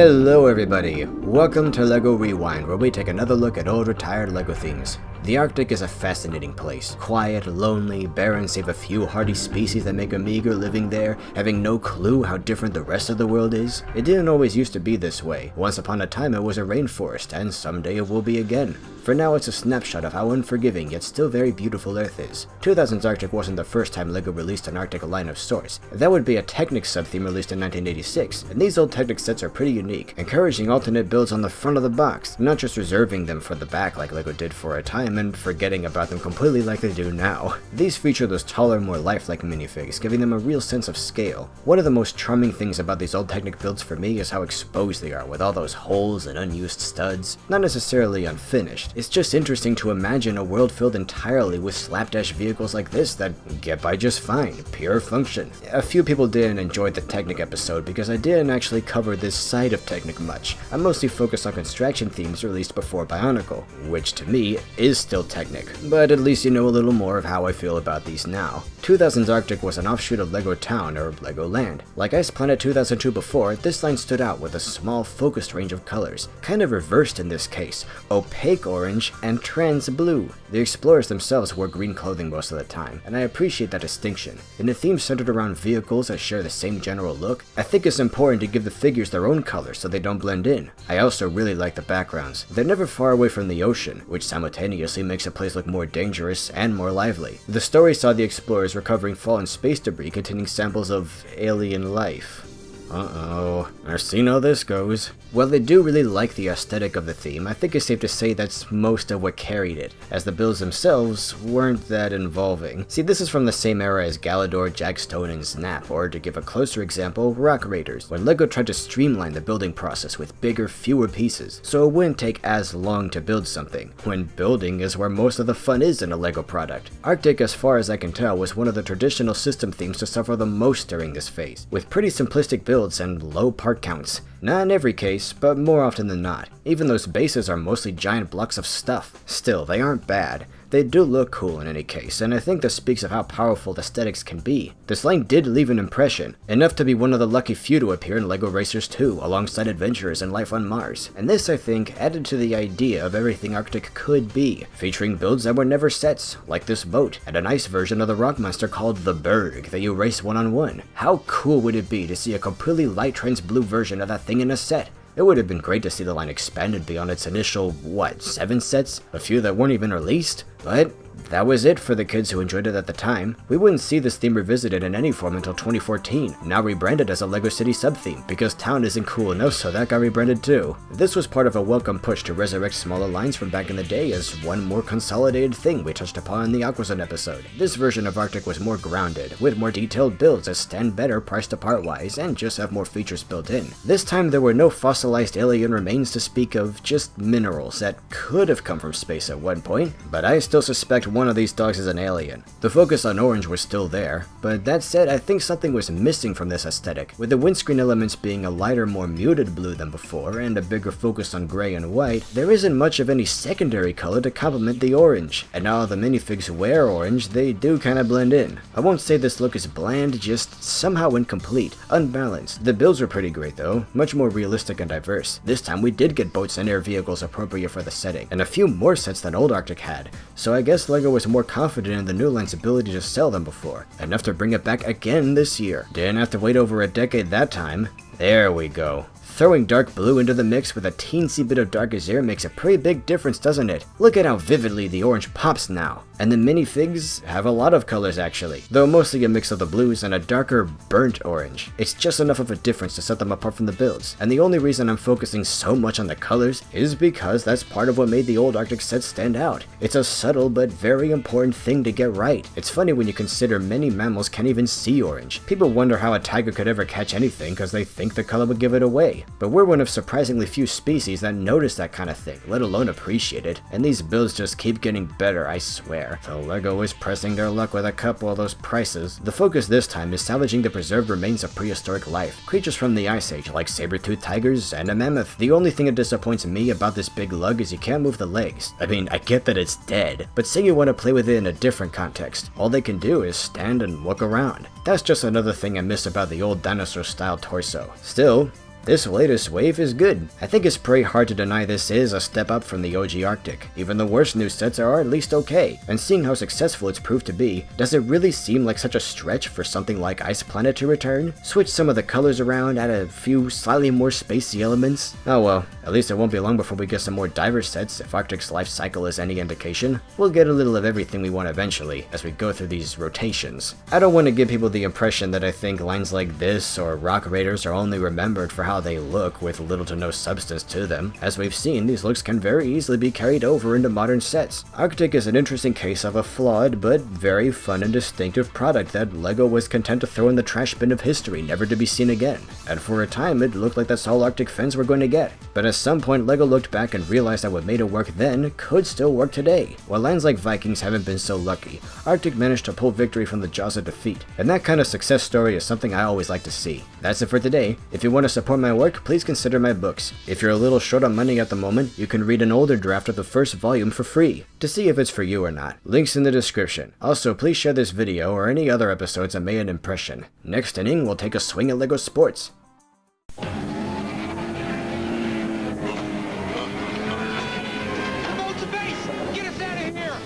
Hello everybody, welcome to LEGO Rewind, where we take another look at old retired LEGO themes. The Arctic is a fascinating place. Quiet, lonely, barren save a few hardy species that make a meager living there, having no clue how different the rest of the world is. It didn't always used to be this way. Once upon a time it was a rainforest, and someday it will be again. For now it's a snapshot of how unforgiving yet still very beautiful Earth is. 2000's Arctic wasn't the first time LEGO released an Arctic line of sorts. That would be a Technic sub-theme released in 1986, and these old Technic sets are pretty unique, encouraging alternate builds on the front of the box, not just reserving them for the back like LEGO did for a time and forgetting about them completely like they do now. These feature those taller, more lifelike minifigs, giving them a real sense of scale. One of the most charming things about these old Technic builds for me is how exposed they are, with all those holes and unused studs. Not necessarily unfinished, it's just interesting to imagine a world filled entirely with slapdash vehicles like this that get by just fine, pure function. A few people didn't enjoy the Technic episode because I didn't actually cover this side of Technic much. I mostly focused on construction themes released before Bionicle, which to me is still Technic, but at least you know a little more of how I feel about these now. 2000's Arctic was an offshoot of LEGO Town or LEGO Land. Like Ice Planet 2002 before, this line stood out with a small focused range of colors, kind of reversed in this case, opaque orange and trans blue. The explorers themselves wore green clothing most of the time, and I appreciate that distinction. In a theme centered around vehicles that share the same general look, I think it's important to give the figures their own colors so they don't blend in. I also really like the backgrounds. They're never far away from the ocean, which simultaneously makes a place look more dangerous and more lively. The story saw the explorers recovering fallen space debris containing samples of alien life. Uh-oh, I've seen how this goes. While they do really like the aesthetic of the theme, I think it's safe to say that's most of what carried it, as the builds themselves weren't that involving. See, this is from the same era as Galador, Jackstone, and Snap, or to give a closer example, Rock Raiders, when LEGO tried to streamline the building process with bigger, fewer pieces, so it wouldn't take as long to build something, when building is where most of the fun is in a LEGO product. Arctic, as far as I can tell, was one of the traditional system themes to suffer the most during this phase, with pretty simplistic builds and low part counts. Not in every case, but more often than not. Even those bases are mostly giant blocks of stuff. Still, they aren't bad. They do look cool in any case, and I think this speaks of how powerful the aesthetics can be. This line did leave an impression, enough to be one of the lucky few to appear in LEGO Racers 2, alongside Adventurers and Life on Mars. And this, I think, added to the idea of everything Arctic could be, featuring builds that were never sets, like this boat, and a nice version of the rock monster called the Berg that you race one-on-one. How cool would it be to see a completely light trans blue version of that thing in a set? It would have been great to see the line expanded beyond its initial, 7 sets? A few that weren't even released? But that was it for the kids who enjoyed it at the time. We wouldn't see this theme revisited in any form until 2014, now rebranded as a LEGO City sub-theme, because Town isn't cool enough, so that got rebranded too. This was part of a welcome push to resurrect smaller lines from back in the day as one more consolidated thing we touched upon in the Aquazone episode. This version of Arctic was more grounded, with more detailed builds that stand better price to part wise and just have more features built in. This time there were no fossilized alien remains to speak of, just minerals that could have come from space at one point, but I still suspect one of these dogs is an alien. The focus on orange was still there, but that said, I think something was missing from this aesthetic, with the windscreen elements being a lighter, more muted blue than before, and a bigger focus on gray and white. There isn't much of any secondary color to complement the orange, and now the minifigs wear orange, they do kinda blend in. I won't say this look is bland, just somehow incomplete, unbalanced. The builds were pretty great though, much more realistic and diverse. This time we did get boats and air vehicles appropriate for the setting, and a few more sets than old Arctic had, so I guess LEGO was more confident in the new line's ability to sell than before, enough to bring it back again this year. Didn't have to wait over a decade that time. There we go. Throwing dark blue into the mix with a teensy bit of dark azure makes a pretty big difference, doesn't it? Look at how vividly the orange pops now. And the minifigs have a lot of colors actually, though mostly a mix of the blues and a darker burnt orange. It's just enough of a difference to set them apart from the builds, and the only reason I'm focusing so much on the colors is because that's part of what made the old Arctic sets stand out. It's a subtle but very important thing to get right. It's funny when you consider many mammals can't even see orange. People wonder how a tiger could ever catch anything because they think the color would give it away. But we're one of surprisingly few species that notice that kind of thing, let alone appreciate it, and these builds just keep getting better, I swear. So LEGO is pressing their luck with a couple of those prices. The focus this time is salvaging the preserved remains of prehistoric life, creatures from the Ice Age like saber-toothed tigers and a mammoth. The only thing that disappoints me about this big lug is you can't move the legs. I mean, I get that it's dead, but say you want to play with it in a different context, all they can do is stand and look around. That's just another thing I miss about the old dinosaur-style torso. Still, This latest wave is good. I think it's pretty hard to deny this is a step up from the OG Arctic. Even the worst new sets are at least okay, and seeing how successful it's proved to be, does it really seem like such a stretch for something like Ice Planet to return? Switch some of the colors around, add a few slightly more spacey elements? Oh well, at least it won't be long before we get some more diver sets if Arctic's life cycle is any indication. We'll get a little of everything we want eventually, as we go through these rotations. I don't want to give people the impression that I think lines like this or Rock Raiders are only remembered for how they look with little to no substance to them. As we've seen, these looks can very easily be carried over into modern sets. Arctic is an interesting case of a flawed but very fun and distinctive product that LEGO was content to throw in the trash bin of history, never to be seen again. And for a time it looked like that's all Arctic fans were going to get. But at some point LEGO looked back and realized that what made it work then could still work today. While lines like Vikings haven't been so lucky, Arctic managed to pull victory from the jaws of defeat. And that kind of success story is something I always like to see. That's it for today. If you want to support my work, please consider my books. If you're a little short on money at the moment, you can read an older draft of the first volume for free, to see if it's for you or not. Links in the description. Also, please share this video or any other episodes that made an impression. Next inning, we'll take a swing at LEGO Sports.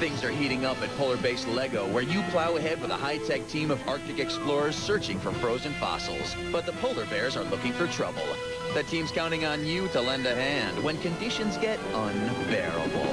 Things are heating up at Polar Base LEGO, where you plow ahead with a high-tech team of Arctic explorers searching for frozen fossils. But the polar bears are looking for trouble. The team's counting on you to lend a hand when conditions get unbearable.